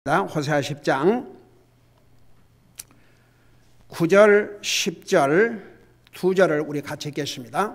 호세아 10장 9절, 10절, 2절을 우리 같이 읽겠습니다.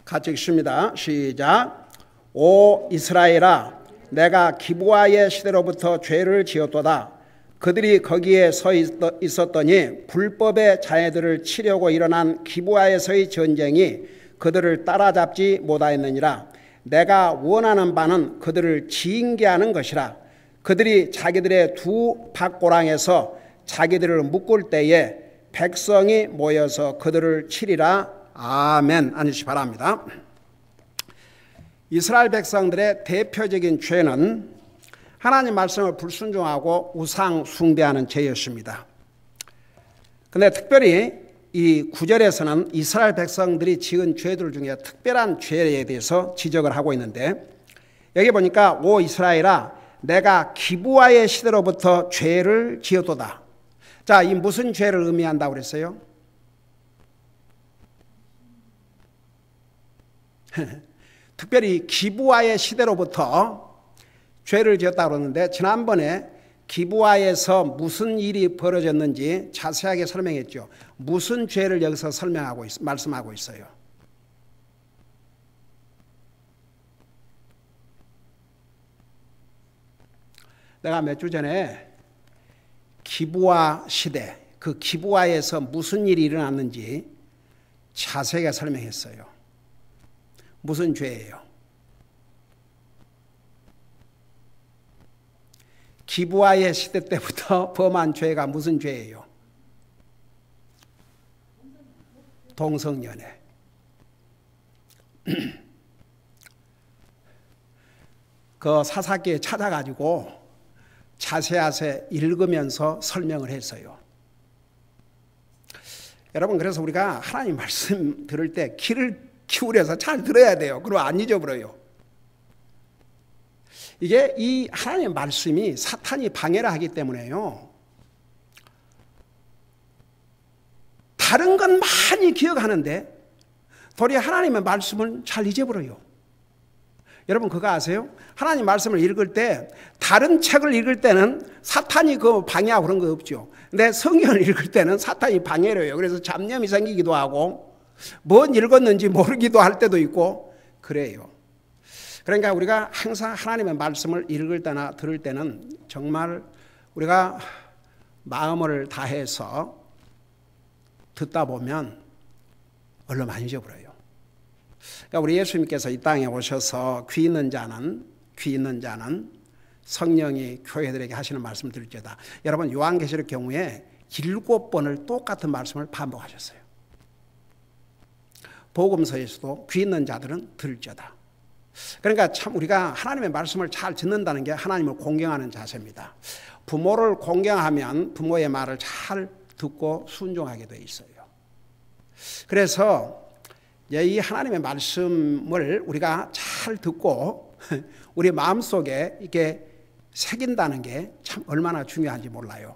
같이 읽습니다. 시작. 오 이스라엘아, 내가 기브아의 시대로부터 죄를 지었도다. 그들이 거기에 서 있었더니 불법의 자녀들을 치려고 일어난 기브아에서의 전쟁이 그들을 따라잡지 못하였느니라. 내가 원하는 바는 그들을 징계하는 것이라. 그들이 자기들의 두 밭고랑에서 자기들을 묶을 때에 백성이 모여서 그들을 치리라. 아멘. 앉으시 바랍니다. 이스라엘 백성들의 대표적인 죄는 하나님 말씀을 불순종하고 우상 숭배하는 죄였습니다. 그런데 특별히 이 9절에서는 이스라엘 백성들이 지은 죄들 중에 특별한 죄에 대해서 지적을 하고 있는데, 여기 보니까 오 이스라엘아, 내가 기브아의 시대로부터 죄를 지었도다. 자, 이 무슨 죄를 의미한다고 그랬어요? 특별히 기브아의 시대로부터 죄를 지었다고 그러는데, 지난번에 기브아에서 무슨 일이 벌어졌는지 자세하게 설명했죠. 무슨 죄를 여기서 말씀하고 있어요? 내가 몇 주 전에 기브아 시대, 그 기브아에서 무슨 일이 일어났는지 자세하게 설명했어요. 무슨 죄예요? 기브아의 시대 때부터 범한 죄가 무슨 죄예요? 동성연애. 그 사사기에 찾아가지고 자세하게 읽으면서 설명을 했어요. 여러분, 그래서 우리가 하나님 말씀 들을 때 귀를 기울여서 잘 들어야 돼요. 그러면 안 잊어버려요. 이게 이 하나님의 말씀이 사탄이 방해를 하기 때문에요. 다른 건 많이 기억하는데 도리어 하나님의 말씀을 잘 잊어버려요. 여러분 그거 아세요? 하나님 말씀을 읽을 때 다른 책을 읽을 때는 사탄이 그 방해하고 그런 거 없죠. 근데 성경을 읽을 때는 사탄이 방해를 해요. 그래서 잡념이 생기기도 하고 뭔 읽었는지 모르기도 할 때도 있고 그래요. 그러니까 우리가 항상 하나님의 말씀을 읽을 때나 들을 때는 정말 우리가 마음을 다해서 듣다 보면 얼른 많이 잊어버려요. 그러니까 우리 예수님께서 이 땅에 오셔서 귀 있는 자는 성령이 교회들에게 하시는 말씀을 들을지어다. 여러분 요한계시록 경우에 7번을 똑같은 말씀을 반복하셨어요. 복음서에서도 귀 있는 자들은 들을지어다. 그러니까 참 우리가 하나님의 말씀을 잘 듣는다는 게 하나님을 공경하는 자세입니다. 부모를 공경하면 부모의 말을 잘 듣고 순종하게 돼 있어요. 그래서 이 하나님의 말씀을 우리가 잘 듣고 우리 마음속에 이렇게 새긴다는 게 참 얼마나 중요한지 몰라요.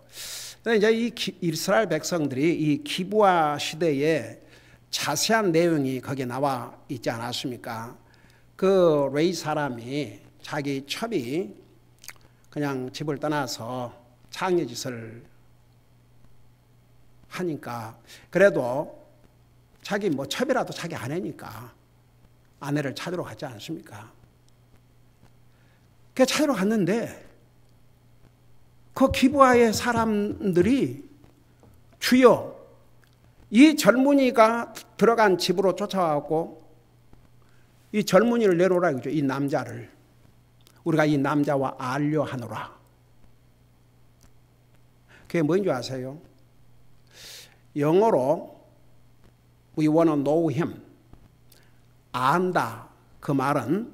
이제 이 이스라엘 백성들이 이 기브아 시대에 자세한 내용이 거기에 나와 있지 않았습니까? 그 레이 사람이 자기 첩이 그냥 집을 떠나서 장례짓을 하니까 그래도 자기 첩이라도 자기 아내니까 아내를 찾으러 갔지 않습니까? 그 찾으러 갔는데 그 기브아의 사람들이 주여 이 젊은이가 들어간 집으로 쫓아와갖고 이 젊은이를 내놓으라 그죠. 이 남자를 우리가 이 남자와 알려하노라. 그게 뭔 줄 아세요? 영어로 We want to know him. 안다. 그 말은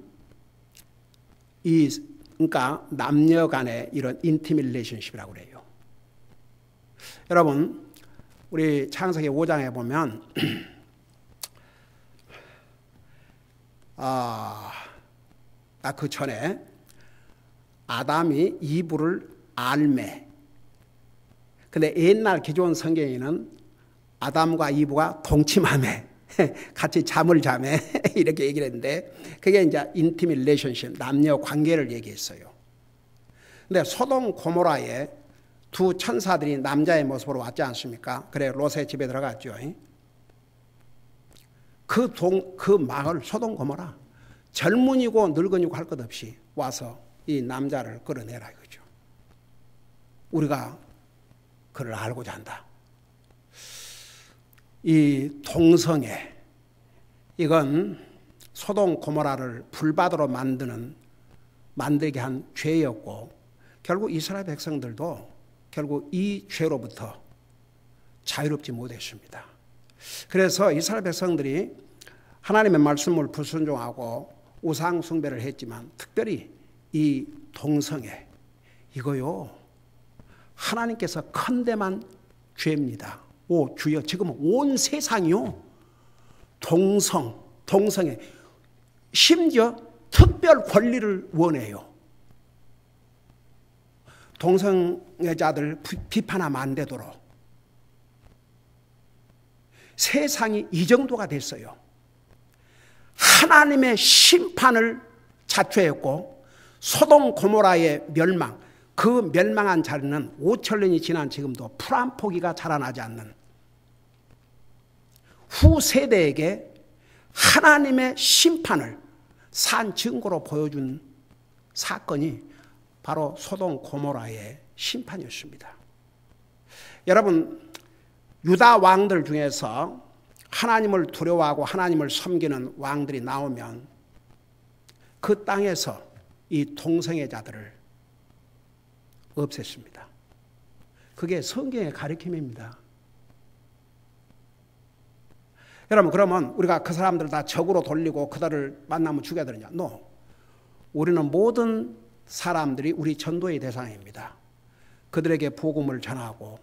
그러니까 남녀 간의 이런 intimate relationship이라고 그래요. 여러분 우리 창세기 5장에 보면 그 전에 아담이 이브를 알매. 근데 옛날 기존 성경에는 아담과 이브가 동침하매 같이 잠을 자매 이렇게 얘기를 했는데 그게 이제 인티밋 릴레이션십 남녀 관계를 얘기했어요. 근데 소돔 고모라에 두 천사들이 남자의 모습으로 왔지 않습니까? 그래 롯의 집에 들어갔죠. 그 마을 소돔 고모라 젊은이고 늙은이고 할 것 없이 와서 이 남자를 끌어내라 이거죠. 우리가 그를 알고자 한다. 이 동성애 이건 소돔 고모라를 불바다로 만들게 한 죄였고 결국 이스라엘 백성들도 결국 이 죄로부터 자유롭지 못했습니다. 그래서 이스라엘 백성들이 하나님의 말씀을 불순종하고 우상 숭배를 했지만 특별히 이 동성애 이거요 하나님께서 컨뎀한 죄입니다. 오 주여 지금 온 세상이요 동성애 심지어 특별 권리를 원해요. 동성애자들 비판하면 안 되도록 세상이 이 정도가 됐어요. 하나님의 심판을 자초했고 소돔 고모라의 멸망 그 멸망한 자리는 5천년이 지난 지금도 풀 한 포기가 자라나지 않는 후세대에게 하나님의 심판을 산 증거로 보여준 사건이 바로 소돔 고모라의 심판이었습니다. 여러분 유다 왕들 중에서 하나님을 두려워하고 하나님을 섬기는 왕들이 나오면 그 땅에서 이 동성애자들을 없앴습니다. 그게 성경의 가르침입니다. 여러분 그러면 우리가 그 사람들 다 적으로 돌리고 그들을 만나면 죽여야 되느냐? No. 우리는 모든 사람들이 우리 전도의 대상입니다. 그들에게 복음을 전하고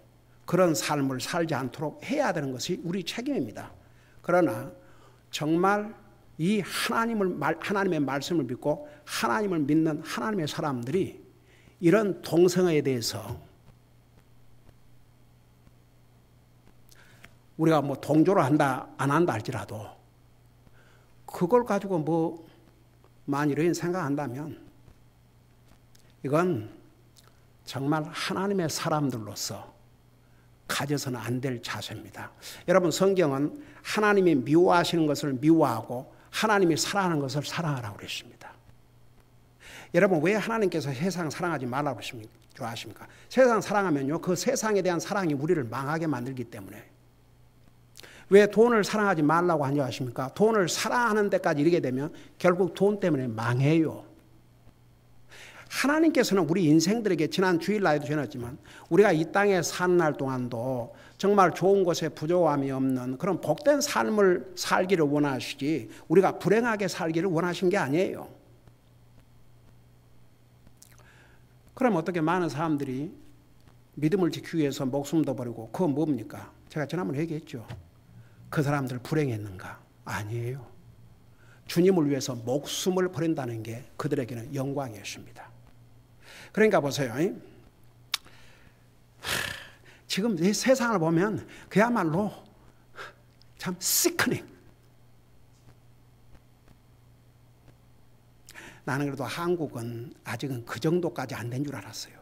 그런 삶을 살지 않도록 해야 되는 것이 우리 책임입니다. 그러나 정말 이 하나님의 말씀을 믿고 하나님을 믿는 하나님의 사람들이 이런 동성애에 대해서 우리가 뭐 동조를 한다 안 한다 할지라도 그걸 가지고 뭐 만일은 생각한다면 이건 정말 하나님의 사람들로서 가져서는 안 될 자세입니다. 여러분 성경은 하나님이 미워하시는 것을 미워하고 하나님이 사랑하는 것을 사랑하라고 그랬습니다. 여러분 왜 하나님께서 세상 사랑하지 말라고 좋아하십니까? 세상 사랑하면요 그 세상에 대한 사랑이 우리를 망하게 만들기 때문에. 왜 돈을 사랑하지 말라고 하십니까? 돈을 사랑하는 데까지 이르게 되면 결국 돈 때문에 망해요. 하나님께서는 우리 인생들에게 지난 주일날에도 전했지만 우리가 이 땅에 사는 날 동안도 정말 좋은 곳에 부족함이 없는 그런 복된 삶을 살기를 원하시지 우리가 불행하게 살기를 원하신 게 아니에요. 그럼 어떻게 많은 사람들이 믿음을 지키기 위해서 목숨도 버리고 그건 뭡니까? 제가 지난번에 얘기했죠. 그 사람들 불행했는가? 아니에요. 주님을 위해서 목숨을 버린다는 게 그들에게는 영광이었습니다. 그러니까 보세요. 지금 이 세상을 보면 그야말로 참 시크닝. 나는 그래도 한국은 아직은 그 정도까지 안 된 줄 알았어요.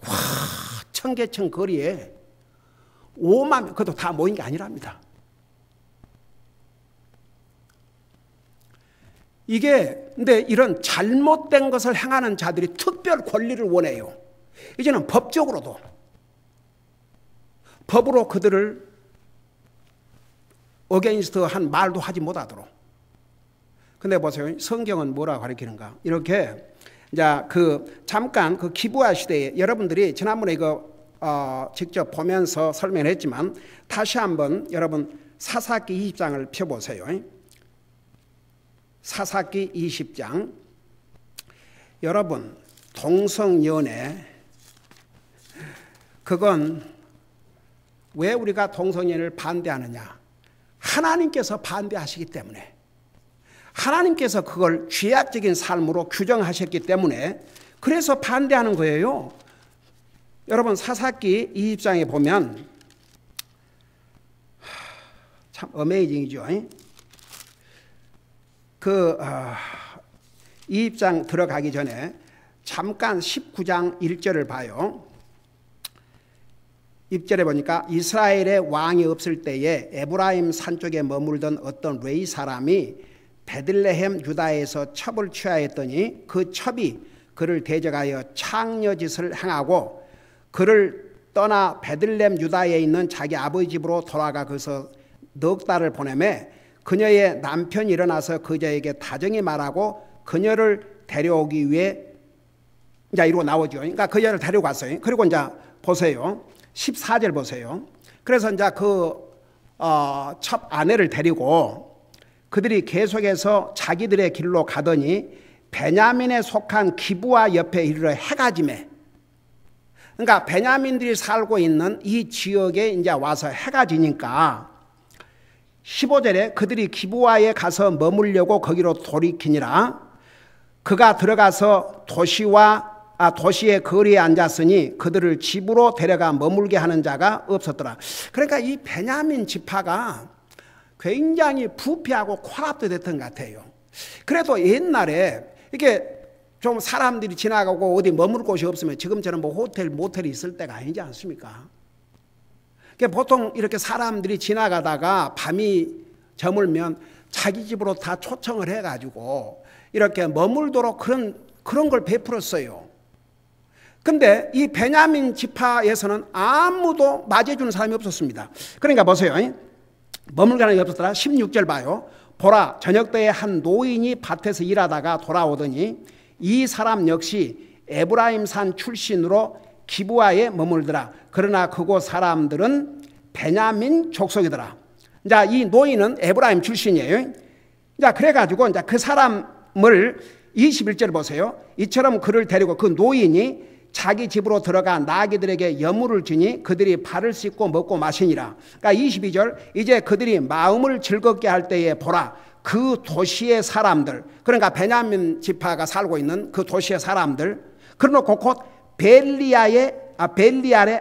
와, 청계천 거리에 5만 명, 그것도 다 모인 게 아니랍니다. 근데 이런 잘못된 것을 행하는 자들이 특별 권리를 원해요. 이제는 법적으로도. 법으로 그들을 어게인스트 한 말도 하지 못하도록. 근데 보세요. 성경은 뭐라고 가르치는가? 이렇게, 잠깐 그 기브아 시대에 여러분들이 지난번에 이거, 직접 보면서 설명했지만 다시 한번 여러분 사사기 20장을 펴보세요. 사사기 20장. 여러분 동성연애 그건 왜 우리가 동성연애를 반대하느냐? 하나님께서 반대하시기 때문에 하나님께서 그걸 죄악적인 삶으로 규정하셨기 때문에 그래서 반대하는 거예요. 여러분 사사기 20장에 보면 참 어메이징이죠. 이 입장 들어가기 전에 잠깐 19장 1절을 봐요. 1절에 보니까 이스라엘의 왕이 없을 때에 에브라임 산 쪽에 머물던 어떤 레위 사람이 베들레헴 유다에서 첩을 취하였더니 그 첩이 그를 대적하여 창녀짓을 행하고 그를 떠나 베들레헴 유다에 있는 자기 아버지 집으로 돌아가 거기서 넉 달을 보내매 그녀의 남편이 일어나서 그녀에게 다정히 말하고 그녀를 데려오기 위해 이제 이러고 나오죠. 그러니까 그녀를 데리고 갔어요. 그리고 이제 보세요. 14절 보세요. 그래서 이제 첩 아내를 데리고 그들이 계속해서 자기들의 길로 가더니 베냐민에 속한 기브아 옆에 이르러 해가 지매. 그러니까 베냐민들이 살고 있는 이 지역에 이제 와서 해가 지니까 15절에 그들이 기브아에 가서 머물려고 거기로 돌이키니라. 그가 들어가서 도시의 거리에 앉았으니 그들을 집으로 데려가 머물게 하는 자가 없었더라. 그러니까 이 베냐민 지파가 굉장히 부패하고 코랍됐던 것 같아요. 그래도 옛날에 이게 좀 사람들이 지나가고 어디 머물 곳이 없으면 지금처럼 뭐 호텔, 모텔이 있을 때가 아니지 않습니까? 보통 이렇게 사람들이 지나가다가 밤이 저물면 자기 집으로 다 초청을 해가지고 이렇게 머물도록 그런 걸 베풀었어요. 근데 이 베냐민 지파에서는 아무도 맞이해주는 사람이 없었습니다. 그러니까 보세요. 머물게 하는 게 없었더라. 16절 봐요. 보라, 저녁 때에 한 노인이 밭에서 일하다가 돌아오더니 이 사람 역시 에브라임 산 출신으로 기브아에 머물더라. 그러나 그곳 사람들은 베냐민 족속이더라. 자, 이 노인은 에브라임 출신이에요. 자, 그래가지고 이제 그 사람을 21절 보세요. 이처럼 그를 데리고 그 노인이 자기 집으로 들어가 나귀들에게 여물을 주니 그들이 발을 씻고 먹고 마시니라. 그러니까 22절 이제 그들이 마음을 즐겁게 할 때에 보라 그 도시의 사람들, 그러니까 베냐민 지파가 살고 있는 그 도시의 사람들, 그러놓고 곧 벨리알의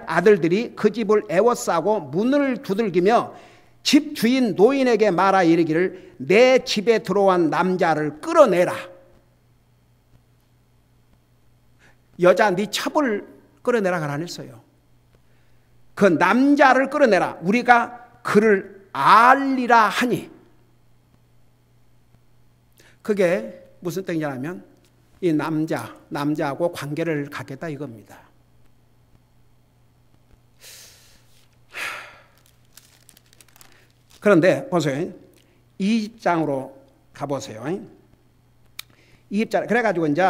아들들이 그 집을 에워싸고 문을 두들기며 집 주인 노인에게 말하 이르기를 내 집에 들어온 남자를 끌어내라. 여자 네 첩을 끌어내라 안 했어요. 그 남자를 끌어내라. 우리가 그를 알리라 하니. 그게 무슨 뜻이냐면 이 남자하고 관계를 갖겠다 이겁니다. 그런데 보세요. 이 입장으로 가보세요. 이 입장 그래가지고 이제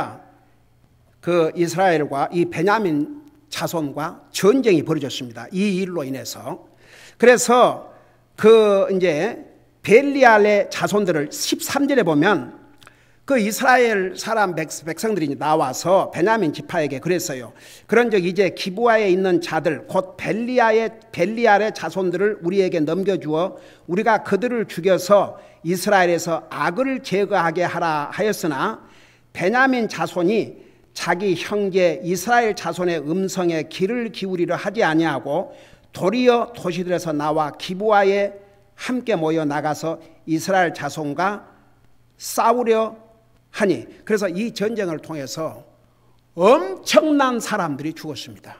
그 이스라엘과 이 베냐민 자손과 전쟁이 벌어졌습니다. 이 일로 인해서. 그래서 그 이제 벨리알의 자손들을 13절에 보면 그 이스라엘 사람 백성들이 나와서 베냐민 지파에게 그랬어요. 그런즉 이제 기브아에 있는 자들 곧 벨리알의 자손들을 우리에게 넘겨주어 우리가 그들을 죽여서 이스라엘에서 악을 제거하게 하라 하였으나 베냐민 자손이 자기 형제 이스라엘 자손의 음성에 귀를 기울이려 하지 아니하고 도리어 도시들에서 나와 기브아에 함께 모여 나가서 이스라엘 자손과 싸우려 하니. 그래서 이 전쟁을 통해서 엄청난 사람들이 죽었습니다.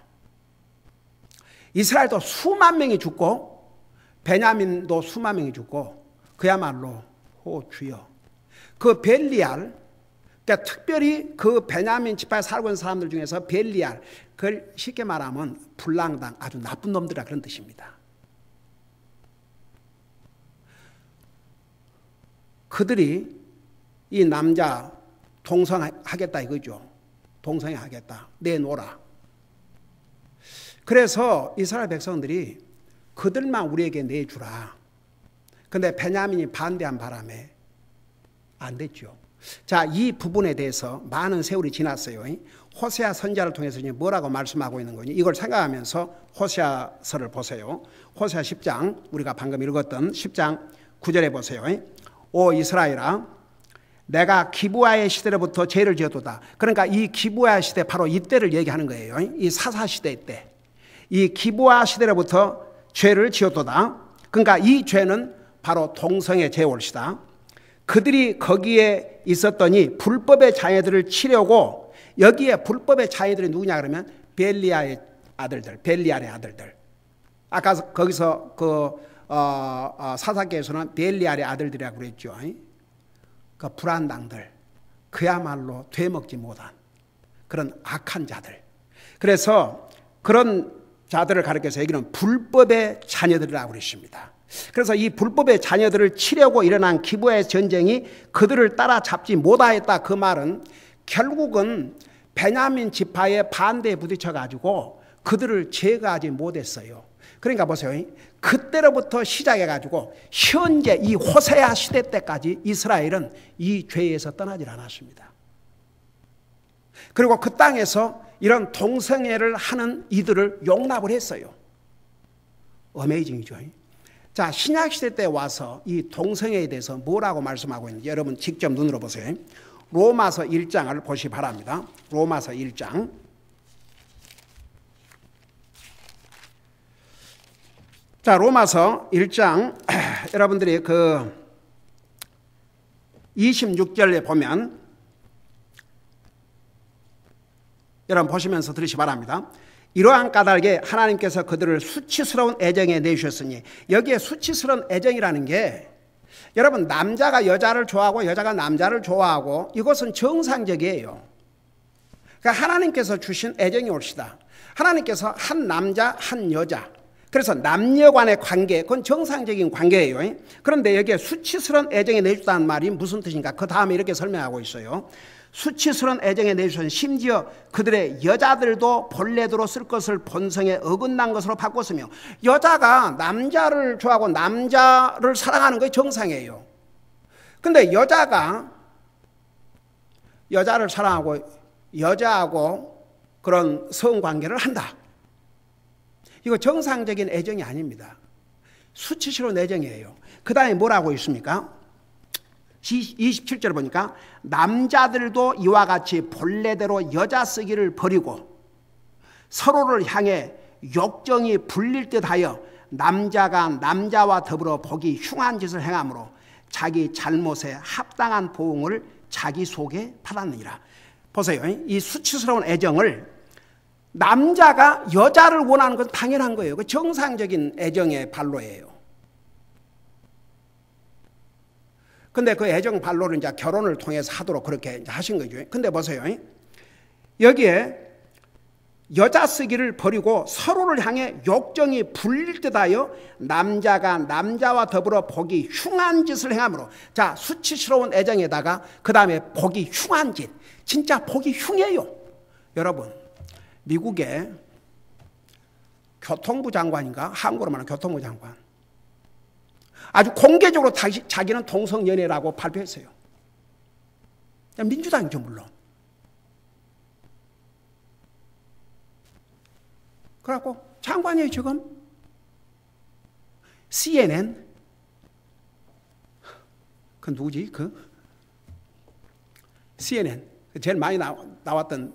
이스라엘도 수만 명이 죽고 베냐민도 수만 명이 죽고 그야말로 주여 그 벨리알, 그러니까 특별히 그 베냐민 지파에 살고 있는 사람들 중에서 벨리알, 그걸 쉽게 말하면 불랑당 아주 나쁜 놈들이라 그런 뜻입니다. 그들이 이 남자 동성하겠다 이거죠. 동성하겠다. 내놓으라. 그래서 이스라엘 백성들이 그들만 우리에게 내주라. 그런데 베냐민이 반대한 바람에 안 됐죠. 자, 이 부분에 대해서 많은 세월이 지났어요. 호세아 선지자를 통해서 뭐라고 말씀하고 있는 거니? 이걸 생각하면서 호세아서를 보세요. 호세아 10장, 우리가 방금 읽었던 10장 9절에 보세요. 오 이스라엘아, 내가 기브아의 시대로부터 죄를 지었도다. 그러니까 이 기브아 시대, 바로 이때를 얘기하는 거예요. 이 사사시대 때. 이 기브아 시대로부터 죄를 지었도다. 그러니까 이 죄는 바로 동성애 제올시다. 그들이 거기에 있었더니 불법의 자녀들을 치려고, 여기에 불법의 자녀들이 누구냐 그러면 벨리알의 아들들. 아까 거기서 사사기에서는 벨리알의 아들들이라고 그랬죠. 그 불안당들, 그야말로 되먹지 못한 그런 악한 자들. 그래서 그런 자들을 가리켜서 여기는 불법의 자녀들이라고 그랬습니다. 그래서 이 불법의 자녀들을 치려고 일어난 기브의 전쟁이 그들을 따라잡지 못하였다. 그 말은 결국은 베냐민 지파의 반대에 부딪혀 가지고 그들을 제거하지 못했어요. 그러니까 보세요. 그때로부터 시작해 가지고 현재 이 호세아 시대 때까지 이스라엘은 이 죄에서 떠나질 않았습니다. 그리고 그 땅에서 이런 동성애를 하는 이들을 용납을 했어요. 어메이징이죠. 자, 신약시대 때 와서 이 동성애에 대해서 뭐라고 말씀하고 있는지 여러분 직접 눈으로 보세요. 로마서 1장을 보시기 바랍니다. 로마서 1장. 자, 로마서 1장 여러분들이 그 26절에 보면 여러분 보시면서 들으시기 바랍니다. 이러한 까닭에 하나님께서 그들을 수치스러운 애정에 내주셨으니, 여기에 수치스러운 애정이라는 게 여러분 남자가 여자를 좋아하고 여자가 남자를 좋아하고 이것은 정상적이에요. 그러니까 하나님께서 주신 애정이 옳시다. 하나님께서 한 남자 한 여자, 그래서 남녀 간의 관계, 그건 정상적인 관계예요. 그런데 여기에 수치스러운 애정에 내주셨다는 말이 무슨 뜻인가? 그 다음에 이렇게 설명하고 있어요. 수치스러운 애정에 내주신, 심지어 그들의 여자들도 본래대로 쓸 것을 본성에 어긋난 것으로 바꿨으며, 여자가 남자를 좋아하고 남자를 사랑하는 게 정상이에요. 근데 여자가 여자를 사랑하고 여자하고 그런 성관계를 한다. 이거 정상적인 애정이 아닙니다. 수치스러운 애정이에요. 그 다음에 뭐라고 있습니까? 27절 보니까 남자들도 이와 같이 본래대로 여자 쓰기를 버리고 서로를 향해 욕정이 불릴 듯하여 남자가 남자와 더불어 보기 흉한 짓을 행함으로 자기 잘못에 합당한 보응을 자기 속에 받았느니라. 보세요. 이 수치스러운 애정을 남자가 여자를 원하는 건 당연한 거예요. 그 정상적인 애정의 발로예요. 근데 그 애정 발로를 이제 결혼을 통해서 하도록 그렇게 하신 거죠. 근데 보세요. 여기에 여자 쓰기를 버리고 서로를 향해 욕정이 불릴 듯하여 남자가 남자와 더불어 보기 흉한 짓을 행함으로. 자, 수치스러운 애정에다가 그 다음에 보기 흉한 짓. 진짜 보기 흉해요. 여러분, 미국의 교통부 장관인가? 한국으로 말하면 교통부 장관. 아주 공개적으로 자기는 동성연애라고 발표했어요. 민주당이죠, 물론. 그래갖고 장관이에요, 지금. CNN. 그 누구지? CNN. 제일 많이 나왔던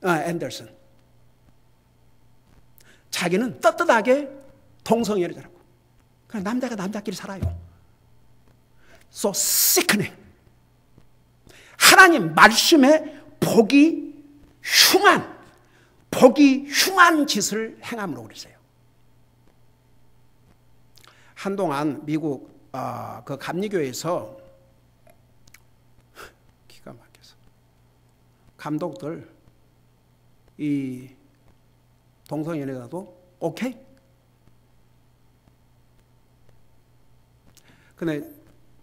앤더슨. 자기는 떳떳하게 동성연애자라고. 그냥 남자가 남자끼리 살아요. So sickening. 하나님 말씀에 보기 흉한 짓을 행함으로 그랬어요. 한동안 미국 그 감리교회에서 기가 막혀서 감독들 이 동성연애자도 오케이? 근데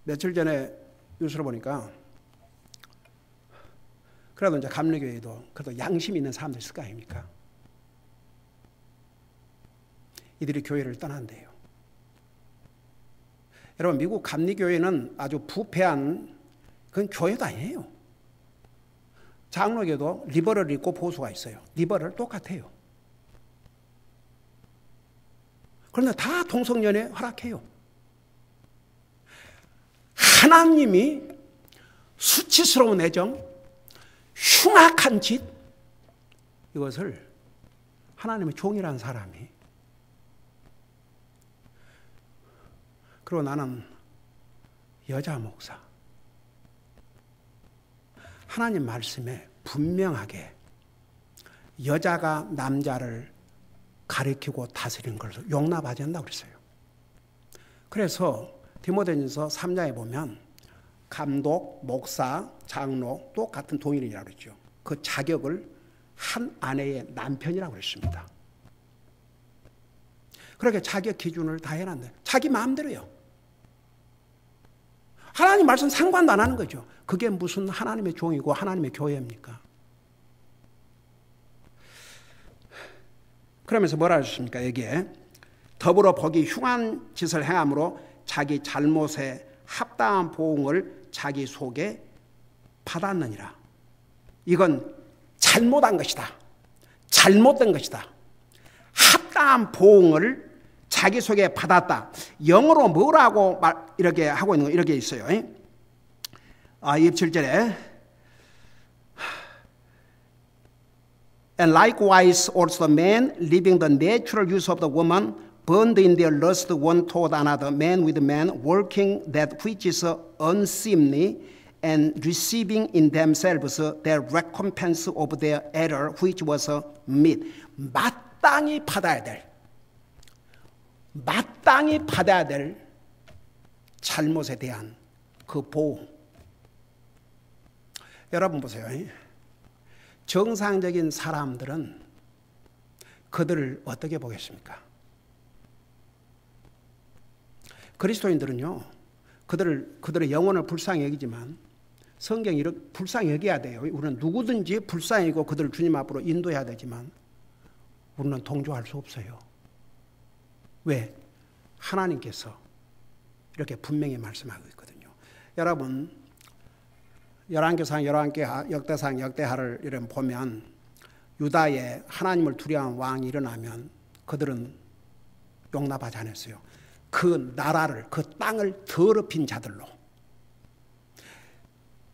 며칠 전에 뉴스를 보니까 그래도 이제 감리교회도 그래도 양심 있는 사람들 있을 거 아닙니까? 이들이 교회를 떠난대요. 여러분, 미국 감리교회는 아주 부패한 그건 교회도 아니에요. 장로교도 리버럴이 있고 보수가 있어요. 리버럴 똑같아요. 그런데 다 동성연애 허락해요. 하나님이 수치스러운 애정, 흉악한 짓, 이것을 하나님의 종이라는 사람이 그리고 나는 여자 목사. 하나님 말씀에 분명하게 여자가 남자를 가리키고 다스리는 것을 용납하지 않는다고 그랬어요. 그래서 디모데전서 3장에 보면 감독, 목사, 장로 똑같은 동일인이라고 그랬죠. 그 자격을 한 아내의 남편이라고 그랬습니다. 그렇게 자격 기준을 다 해놨는데 자기 마음대로요. 하나님 말씀 상관도 안 하는 거죠. 그게 무슨 하나님의 종이고 하나님의 교회입니까? 그러면서 뭐라 하셨습니까? 여기에 더불어 보기 흉한 짓을 행함으로 자기 잘못에 합당한 보응을 자기 속에 받았느니라. 이건 잘못한 것이다. 잘못된 것이다. 합당한 보응을 자기 속에 받았다. 영어로 뭐라고 이렇게 하고 있는 거 이렇게 있어요. 27절에 And likewise also the man, leaving the natural use of the woman, burned in their lust one toward another, man with man, working that which is unseemly, and receiving in themselves their recompense of their error, which was meet. 마땅히 받아야 될 잘못에 대한 그 보호. 여러분 보세요. 정상적인 사람들은 그들을 어떻게 보겠습니까? 그리스도인들은요, 그들의 영혼을 불쌍히 여기지만 성경이 이렇게 불쌍히 여겨야 돼요. 우리는 누구든지 불쌍히 여기고 그들을 주님 앞으로 인도해야 되지만 우리는 동조할 수 없어요. 왜? 하나님께서 이렇게 분명히 말씀하고 있거든요. 여러분, 열왕기상, 역대상, 역대하를 이런 보면 유다에 하나님을 두려워하는 왕이 일어나면 그들은 용납하지 않았어요. 그 나라를, 그 땅을 더럽힌 자들로.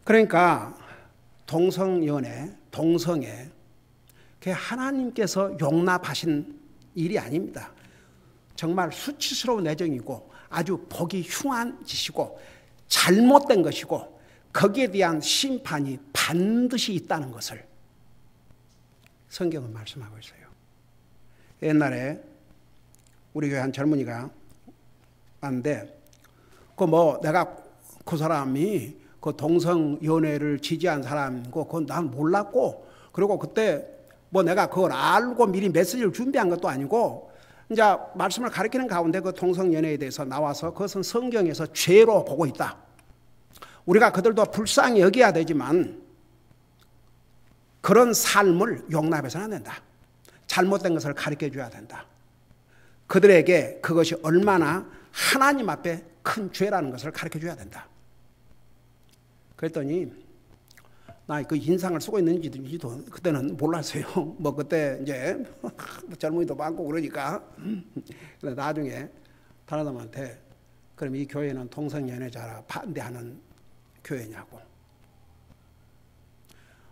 그러니까 동성연애, 동성애, 그게 하나님께서 용납하신 일이 아닙니다. 정말 수치스러운 애정이고 아주 보기 흉한 짓이고 잘못된 것이고 거기에 대한 심판이 반드시 있다는 것을 성경은 말씀하고 있어요. 옛날에 우리 교회 한 젊은이가 왔는데 내가 그 사람이 그 동성연애를 지지한 사람이고 그건 난 몰랐고, 그리고 그때 내가 그걸 알고 미리 메시지를 준비한 것도 아니고 이제 말씀을 가르치는 가운데 그 동성연애에 대해서 나와서 그것은 성경에서 죄로 보고 있다. 우리가 그들도 불쌍히 여겨야 되지만 그런 삶을 용납해서는 안 된다. 잘못된 것을 가르쳐줘야 된다. 그들에게 그것이 얼마나 하나님 앞에 큰 죄라는 것을 가르쳐줘야 된다. 그랬더니 나 그 인상을 쓰고 있는지도 그때는 몰랐어요. 그때 이제 젊은이도 많고 그러니까. 근데 나중에 다른 사람한테 그럼 이 교회는 동성연애자라 반대하는 교회냐고.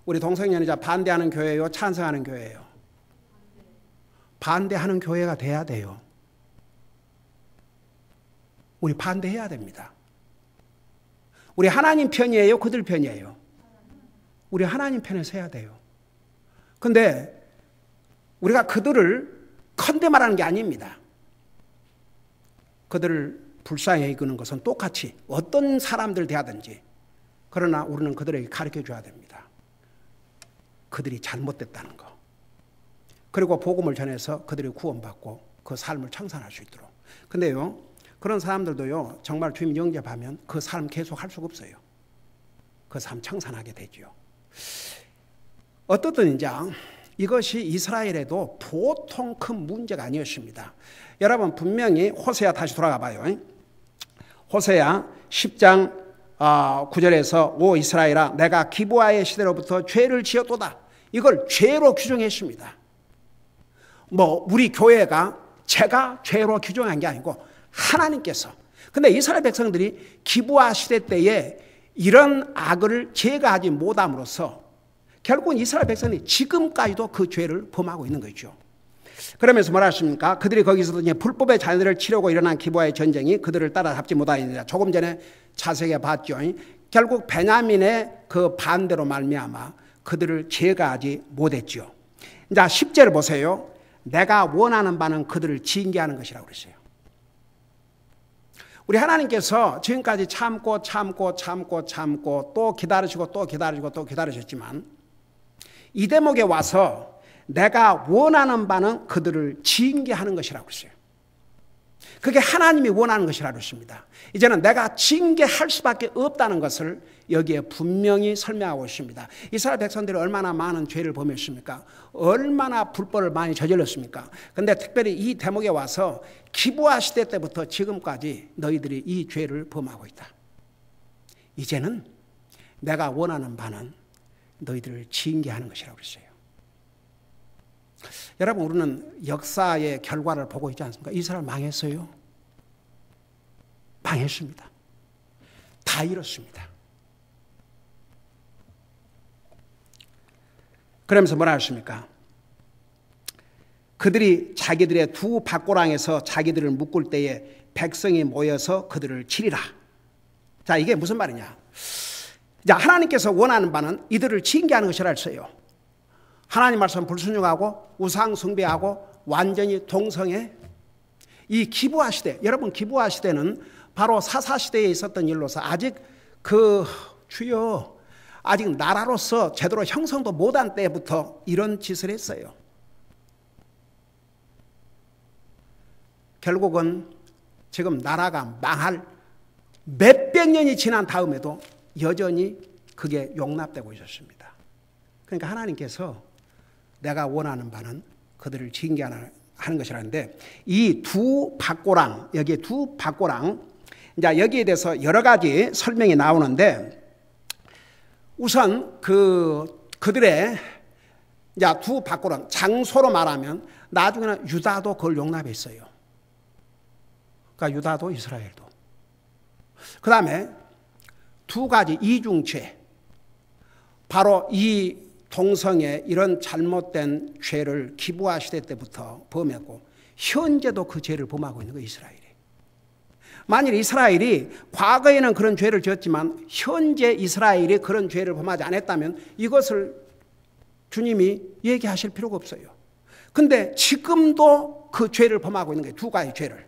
우리 동성연애자 반대하는 교회요, 찬성하는 교회예요? 반대하는 교회가 돼야 돼요. 우리 반대해야 됩니다. 우리 하나님 편이에요, 그들 편이에요? 우리 하나님 편에 서야 돼요. 근데 우리가 그들을 컨대말하는 게 아닙니다. 그들을 불쌍히 여기는 것은 똑같이 어떤 사람들 대하든지, 그러나 우리는 그들에게 가르쳐줘야 됩니다. 그들이 잘못됐다는 거. 그리고 복음을 전해서 그들이 구원받고 그 삶을 청산할 수 있도록. 근데요, 그런 사람들도요, 정말 주님 영접하면 그 삶 계속 할 수가 없어요. 그 삶 청산하게 되죠. 어떻든 이제 이것이 이스라엘에도 보통 큰 문제가 아니었습니다. 여러분 분명히 호세아 다시 돌아가 봐요. 호세아 10장 9절에서 오 이스라엘아 내가 기브아의 시대로부터 죄를 지었도다. 이걸 죄로 규정했습니다. 우리 교회가 제가 죄로 규정한 게 아니고 하나님께서. 근데 이스라엘 백성들이 기브아 시대 때에 이런 악을 제거하지 못함으로써 결국은 이스라엘 백성이 지금까지도 그 죄를 범하고 있는 거죠. 그러면서 뭐라 하십니까? 그들이 거기서도 이제 불법의 자녀들을 치려고 일어난 기브아의 전쟁이 그들을 따라잡지 못하였느니라. 조금 전에 자세하게 봤죠. 결국 베냐민의 그 반대로 말미암아 그들을 제거하지 못했죠. 자, 10절을 보세요. 내가 원하는 바는 그들을 징계하는 것이라고 그랬어요. 우리 하나님께서 지금까지 참고 또 기다리시고 또 기다리시고 또 기다리셨지만 이 대목에 와서 내가 원하는 바는 그들을 징계하는 것이라고 했어요. 그게 하나님이 원하는 것이라고 했습니다. 이제는 내가 징계할 수밖에 없다는 것을 여기에 분명히 설명하고 있습니다. 이스라엘 백성들이 얼마나 많은 죄를 범했습니까? 얼마나 불법을 많이 저질렀습니까? 그런데 특별히 이 대목에 와서 기브아 시대 때부터 지금까지 너희들이 이 죄를 범하고 있다. 이제는 내가 원하는 바는 너희들을 징계하는 것이라고 했어요. 여러분, 우리는 역사의 결과를 보고 있지 않습니까? 이스라엘 망했어요. 망했습니다. 다 잃었습니다. 그러면서 뭐라 하십니까? 그들이 자기들의 두 밭고랑에서 자기들을 묶을 때에 백성이 모여서 그들을 치리라. 자, 이게 무슨 말이냐? 자, 하나님께서 원하는 바는 이들을 징계하는 것이라 했어요. 하나님 말씀 불순종하고 우상 숭배하고 완전히 동성애. 이 기브아 시대, 여러분 기브아 시대는 바로 사사 시대에 있었던 일로서 아직 주여 아직 나라로서 제대로 형성도 못한 때부터 이런 짓을 했어요. 결국은 지금 나라가 망할 몇백 년이 지난 다음에도 여전히 그게 용납되고 있었습니다. 그러니까 하나님께서 내가 원하는 바는 그들을 징계하는 것이라는데 이 두 밭고랑, 여기에 두 밭고랑, 이제 여기에 대해서 여러 가지 설명이 나오는데 우선 그들의 이제 두 밭고랑, 장소로 말하면 나중에는 유다도 그걸 용납했어요. 그러니까 유다도 이스라엘도. 그 다음에 두 가지 이중죄, 바로 이 동성애 이런 잘못된 죄를 기브아 시대 때부터 범했고 현재도 그 죄를 범하고 있는 거예요. 이스라엘이. 만일 이스라엘이 과거에는 그런 죄를 지었지만 현재 이스라엘이 그런 죄를 범하지 않았다면 이것을 주님이 얘기하실 필요가 없어요. 근데 지금도 그 죄를 범하고 있는 거예요. 두 가지 죄를.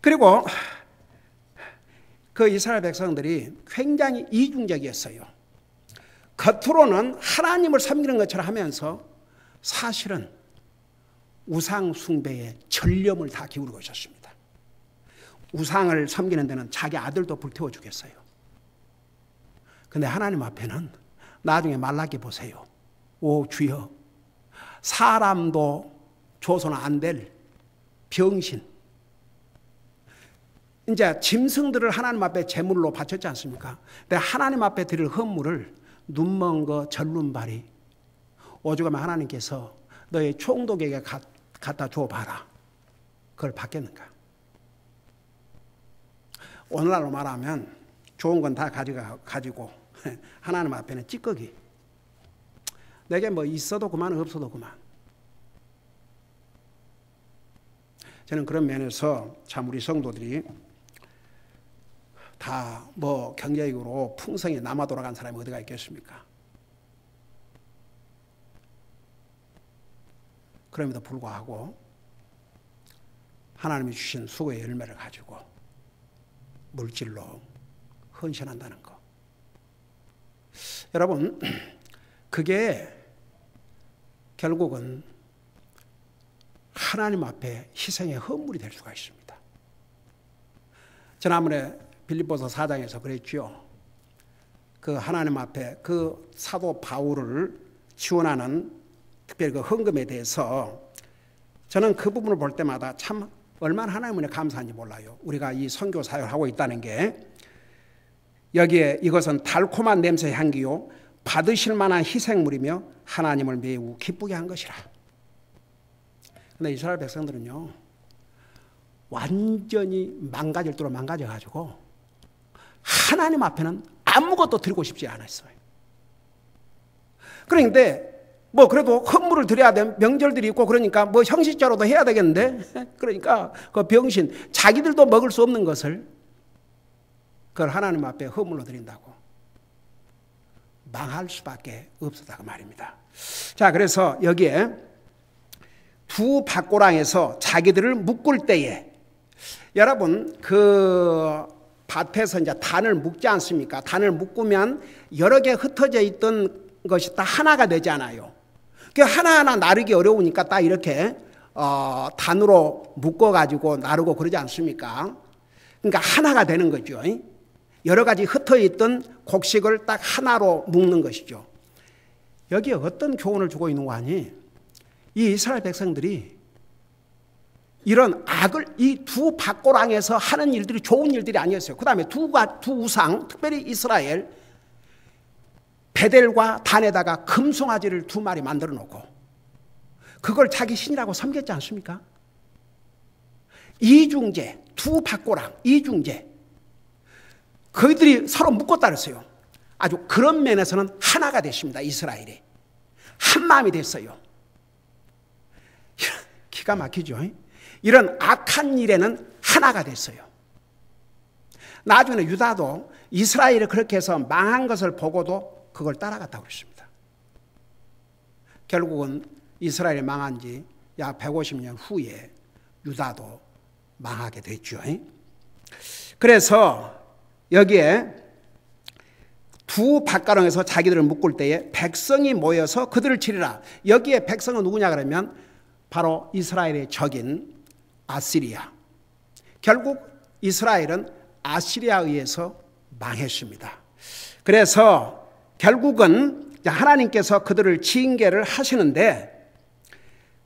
그리고 그 이스라엘 백성들이 굉장히 이중적이었어요. 겉으로는 하나님을 섬기는 것처럼 하면서 사실은 우상 숭배에 전념을 다 기울이고 있었습니다. 우상을 섬기는 데는 자기 아들도 불태워 주겠어요. 그런데 하나님 앞에는 나중에 말라기 보세요. 오 주여, 사람도 줘서는 안 될 병신. 이제 짐승들을 하나님 앞에 제물로 바쳤지 않습니까? 근데 하나님 앞에 드릴 헌물을 눈먼 거 절름발이 오죽하면 하나님께서 너의 총독에게 갖다 줘봐라. 그걸 받겠는가? 오늘날로 말하면 좋은 건 다 가지고 하나님 앞에는 찌꺼기. 내게 뭐 있어도 그만 없어도 그만. 저는 그런 면에서 참 우리 성도들이 다 뭐 경제적으로 풍성히 남아 돌아간 사람이 어디가 있겠습니까? 그럼에도 불구하고 하나님이 주신 수고의 열매를 가지고 물질로 헌신한다는 거. 여러분, 그게 결국은 하나님 앞에 희생의 헌물이 될 수가 있습니다. 지난번에 빌립보서 4장에서 그랬죠. 그 하나님 앞에 그 사도 바울을 지원하는 특별히 그 헌금에 대해서 저는 그 부분을 볼 때마다 참 얼마나 하나님께 감사한지 몰라요. 우리가 이 선교 사역을 하고 있다는 게 여기에 이것은 달콤한 냄새 향기요 받으실 만한 희생물이며 하나님을 매우 기쁘게 한 것이라. 그런데 이스라엘 백성들은요 완전히 망가질 대로 망가져가지고 하나님 앞에는 아무것도 드리고 싶지 않았어요. 그런데 뭐 그래도 헌물을 드려야 돼. 명절들이 있고 그러니까 뭐 형식적으로도 해야 되겠는데. 그러니까 그 병신 자기들도 먹을 수 없는 것을 그걸 하나님 앞에 헌물로 드린다고. 망할 수밖에 없었다고 말입니다. 자, 그래서 여기에 두 밭고랑에서 자기들을 묶을 때에 여러분 그 밭에서 이제 단을 묶지 않습니까? 단을 묶으면 여러 개 흩어져 있던 것이 다 하나가 되잖아요. 그 하나하나 나르기 어려우니까 딱 이렇게 단으로 묶어가지고 나르고 그러지 않습니까? 그러니까 하나가 되는 거죠. 여러 가지 흩어 있던 곡식을 딱 하나로 묶는 것이죠. 여기에 어떤 교훈을 주고 있는 거 아니? 이 이스라엘 백성들이 이런 악을 이 두 밭고랑에서 하는 일들이 좋은 일들이 아니었어요. 그 다음에 두 우상, 특별히 이스라엘 베델과 단에다가 금송아지를 두 마리 만들어 놓고 그걸 자기 신이라고 섬겼지 않습니까? 이중제, 두 밭고랑, 이중제. 그들이 서로 묶었다 그랬어요. 아주 그런 면에서는 하나가 됐습니다. 이스라엘이. 한 마음이 됐어요. 기가 막히죠. 이런 악한 일에는 하나가 됐어요. 나중에 유다도 이스라엘이 그렇게 해서 망한 것을 보고도 그걸 따라갔다고 그랬습니다. 결국은 이스라엘이 망한 지 약 150년 후에 유다도 망하게 됐죠. 그래서 여기에 두 밭가랑에서 자기들을 묶을 때에 백성이 모여서 그들을 치리라. 여기에 백성은 누구냐 그러면 바로 이스라엘의 적인 아시리아. 결국 이스라엘은 아시리아에 의해서 망했습니다. 그래서 결국은 하나님께서 그들을 징계를 하시는데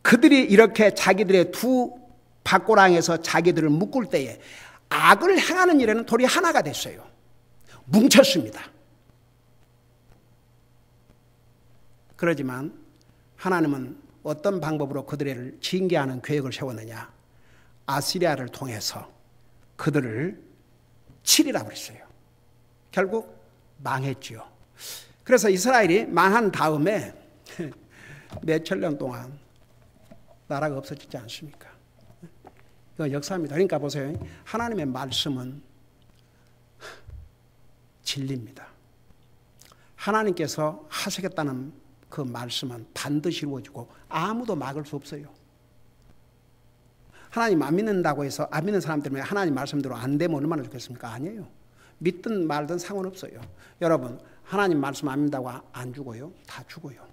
그들이 이렇게 자기들의 두 밭고랑에서 자기들을 묶을 때에 악을 행하는 일에는 돌이 하나가 됐어요. 뭉쳤습니다. 그러지만 하나님은 어떤 방법으로 그들을 징계하는 계획을 세웠느냐? 아시리아를 통해서 그들을 치리라고 그랬어요. 결국 망했지요. 그래서 이스라엘이 망한 다음에 몇천 년 동안 나라가 없어지지 않습니까? 이건 역사입니다. 그러니까 보세요. 하나님의 말씀은 진리입니다. 하나님께서 하시겠다는 그 말씀은 반드시 이루어지고 아무도 막을 수 없어요. 하나님 안 믿는다고 해서 안 믿는 사람 때문에 하나님 말씀대로 안 되면 얼마나 좋겠습니까? 아니에요. 믿든 말든 상관없어요. 여러분 하나님 말씀 안 믿는다고 안 죽어요? 다 죽어요.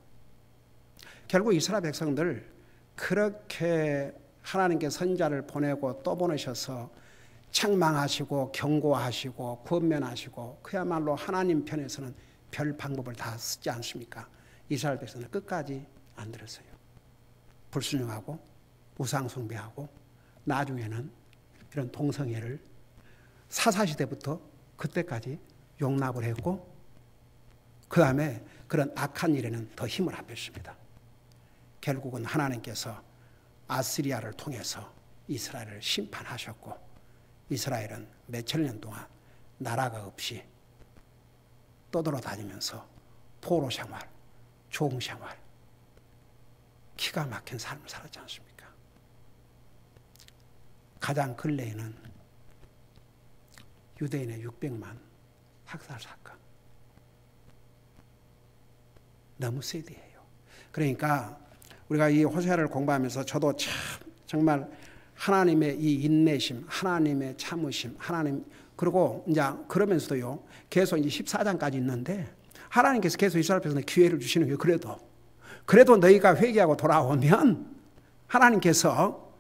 결국 이스라엘 백성들 그렇게 하나님께 선지자를 보내고 또 보내셔서 책망하시고 경고하시고 권면하시고 그야말로 하나님 편에서는 별 방법을 다 쓰지 않습니까? 이스라엘 백성은 끝까지 안 들었어요. 불순종하고 우상 숭배하고 나중에는 이런 동성애를 사사시대부터 그때까지 용납을 했고 그 다음에 그런 악한 일에는 더 힘을 합했습니다. 결국은 하나님께서 아시리아를 통해서 이스라엘을 심판하셨고 이스라엘은 몇천 년 동안 나라가 없이 떠돌아다니면서 포로 생활, 종 생활, 기가 막힌 삶을 살았지 않습니까? 가장 근래에는 유대인의 600만 학살 사건. 너무 세대예요. 그러니까 우리가 이 호세아를 공부하면서 저도 참 정말 하나님의 이 인내심, 하나님의 참으심, 하나님 그리고 이제 그러면서도요 계속 이제 14장까지 있는데 하나님께서 계속 이스라엘 백성에 기회를 주시는 거예요. 그래도 너희가 회개하고 돌아오면 하나님께서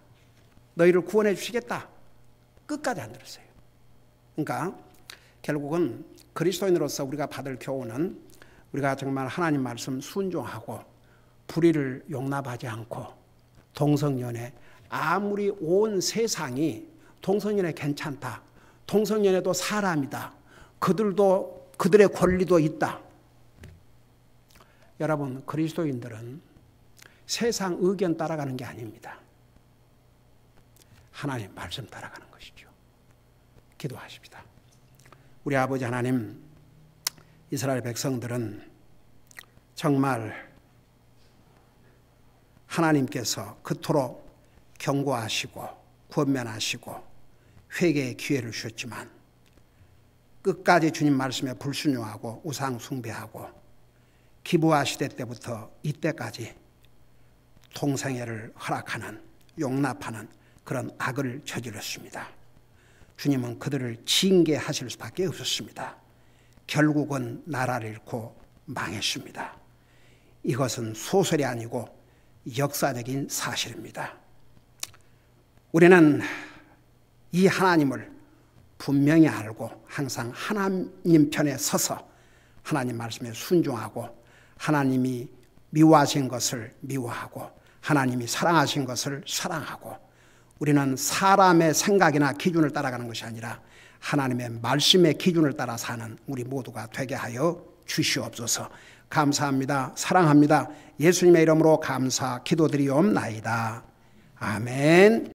너희를 구원해 주시겠다. 끝까지 안 들었어요. 그러니까 결국은 그리스도인으로서 우리가 받을 교훈은 우리가 정말 하나님 말씀 순종하고 불의를 용납하지 않고 동성연애 아무리 온 세상이 동성연애 괜찮다. 동성연애도 사람이다. 그들도 그들의 권리도 있다. 여러분 그리스도인들은 세상 의견 따라가는 게 아닙니다. 하나님 말씀 따라가는 것이죠. 기도하십니다. 우리 아버지 하나님, 이스라엘 백성들은 정말 하나님께서 그토록 경고하시고 권면하시고 회개의 기회를 주셨지만 끝까지 주님 말씀에 불순종하고 우상 숭배하고 기브아 시대 때부터 이때까지 동성애를 허락하는 용납하는 그런 악을 저질렀습니다. 주님은 그들을 징계하실 수밖에 없었습니다. 결국은 나라를 잃고 망했습니다. 이것은 소설이 아니고 역사적인 사실입니다. 우리는 이 하나님을 분명히 알고 항상 하나님 편에 서서 하나님 말씀에 순종하고 하나님이 미워하신 것을 미워하고 하나님이 사랑하신 것을 사랑하고 우리는 사람의 생각이나 기준을 따라가는 것이 아니라 하나님의 말씀의 기준을 따라 사는 우리 모두가 되게 하여 주시옵소서. 감사합니다. 사랑합니다. 예수님의 이름으로 감사 기도드리옵나이다. 아멘.